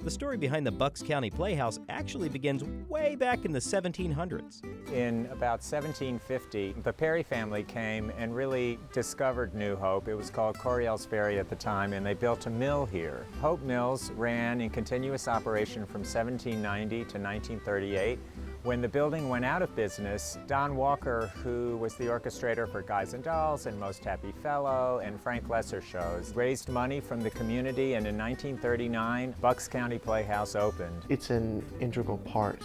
The story behind the Bucks County Playhouse actually begins way back in the 1700s. In about 1750, the Perry family came and really discovered New Hope. It was called Coryell's Ferry at the time, and they built a mill here. Hope Mills ran in continuous operation from 1790 to 1938. When the building went out of business, Don Walker, who was the orchestrator for Guys and Dolls and Most Happy Fellow and Frank Lesser shows, raised money from the community, and in 1939, Bucks County Playhouse opened. It's an integral part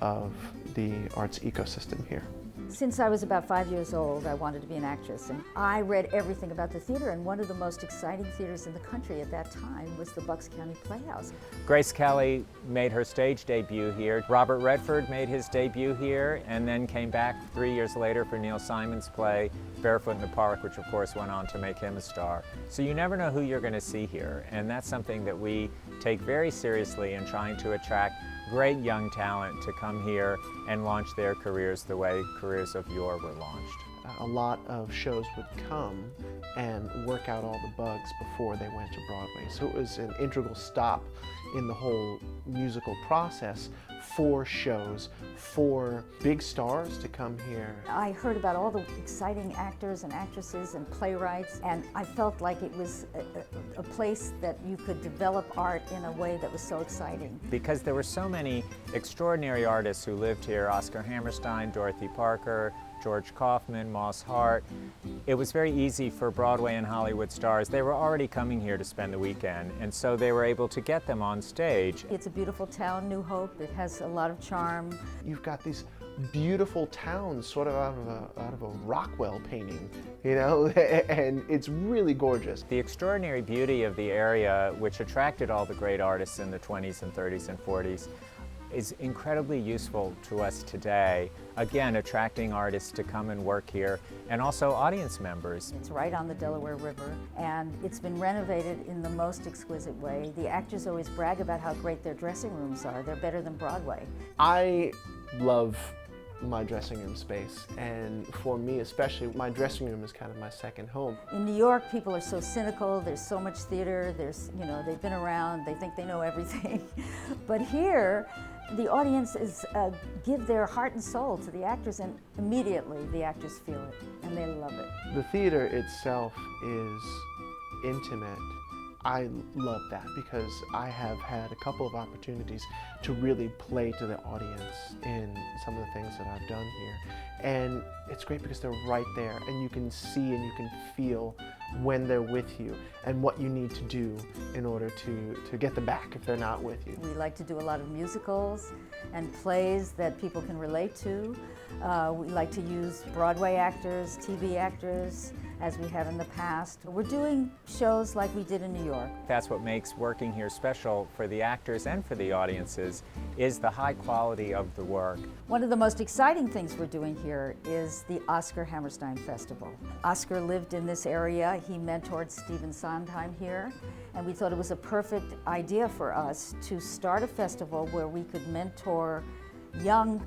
of the arts ecosystem here. Since I was about 5 years old, I wanted to be an actress, and I read everything about the theater, and one of the most exciting theaters in the country at that time was the Bucks County Playhouse. Grace Kelly made her stage debut here. Robert Redford made his debut here and then came back 3 years later for Neil Simon's play, Barefoot in the Park, which of course went on to make him a star. So you never know who you're going to see here, and that's something that we take very seriously in trying to attract great young talent to come here and launch their careers the way careers of yore were launched. A lot of shows would come and work out all the bugs before they went to Broadway. So it was an integral stop in the whole musical process for shows, for big stars to come here. I heard about all the exciting actors and actresses and playwrights, and I felt like it was a place that you could develop art in a way that was so exciting. Because there were so many extraordinary artists who lived here, Oscar Hammerstein, Dorothy Parker, George Kaufman, Moss Hart. It was very easy for Broadway and Hollywood stars. They were already coming here to spend the weekend, and so they were able to get them on stage. It's a beautiful town, New Hope. It has a lot of charm. You've got these beautiful towns sort of out of a Rockwell painting, you know, and it's really gorgeous. The extraordinary beauty of the area, which attracted all the great artists in the 20s and 30s and 40s, is incredibly useful to us today. Again, attracting artists to come and work here, and also audience members. It's right on the Delaware River, and it's been renovated in the most exquisite way. The actors always brag about how great their dressing rooms are. They're better than Broadway. I love my dressing room space, and for me especially, my dressing room is kind of my second home. In New York, people are so cynical. There's so much theater. There's, you know, they've been around. They think they know everything. But here, the audiences give their heart and soul to the actors, and immediately the actors feel it, and they love it. The theater itself is intimate. I love that because I have had a couple of opportunities to really play to the audience in some of the things that I've done here. And it's great because they're right there, and you can see and you can feel when they're with you and what you need to do in order to get them back if they're not with you. We like to do a lot of musicals and plays that people can relate to. We like to use Broadway actors, TV actors, as we have in the past. We're doing shows like we did in New York. That's what makes working here special for the actors and for the audiences, is the high quality of the work. One of the most exciting things we're doing here is the Oscar Hammerstein Festival. Oscar lived in this area. He mentored Stephen Sondheim here, and we thought it was a perfect idea for us to start a festival where we could mentor young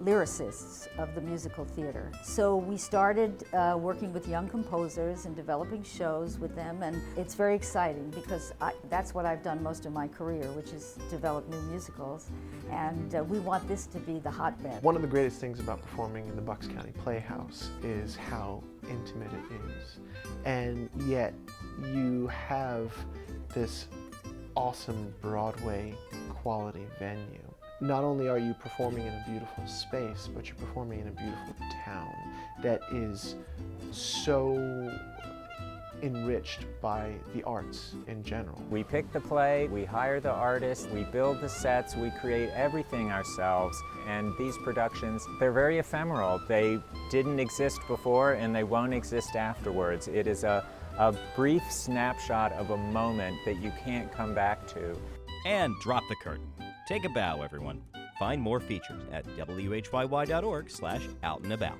lyricists of the musical theater. So we started working with young composers and developing shows with them, and it's very exciting because that's what I've done most of my career, which is develop new musicals, and we want this to be the hotbed. One of the greatest things about performing in the Bucks County Playhouse is how intimate it is, and yet you have this awesome Broadway quality venue. Not only are you performing in a beautiful space, but you're performing in a beautiful town that is so enriched by the arts in general. We pick the play, we hire the artists, we build the sets, we create everything ourselves. And these productions, they're very ephemeral. They didn't exist before and they won't exist afterwards. It is a brief snapshot of a moment that you can't come back to. And drop the curtain. Take a bow, everyone. Find more features at WHYY.org/OUTNABOUT.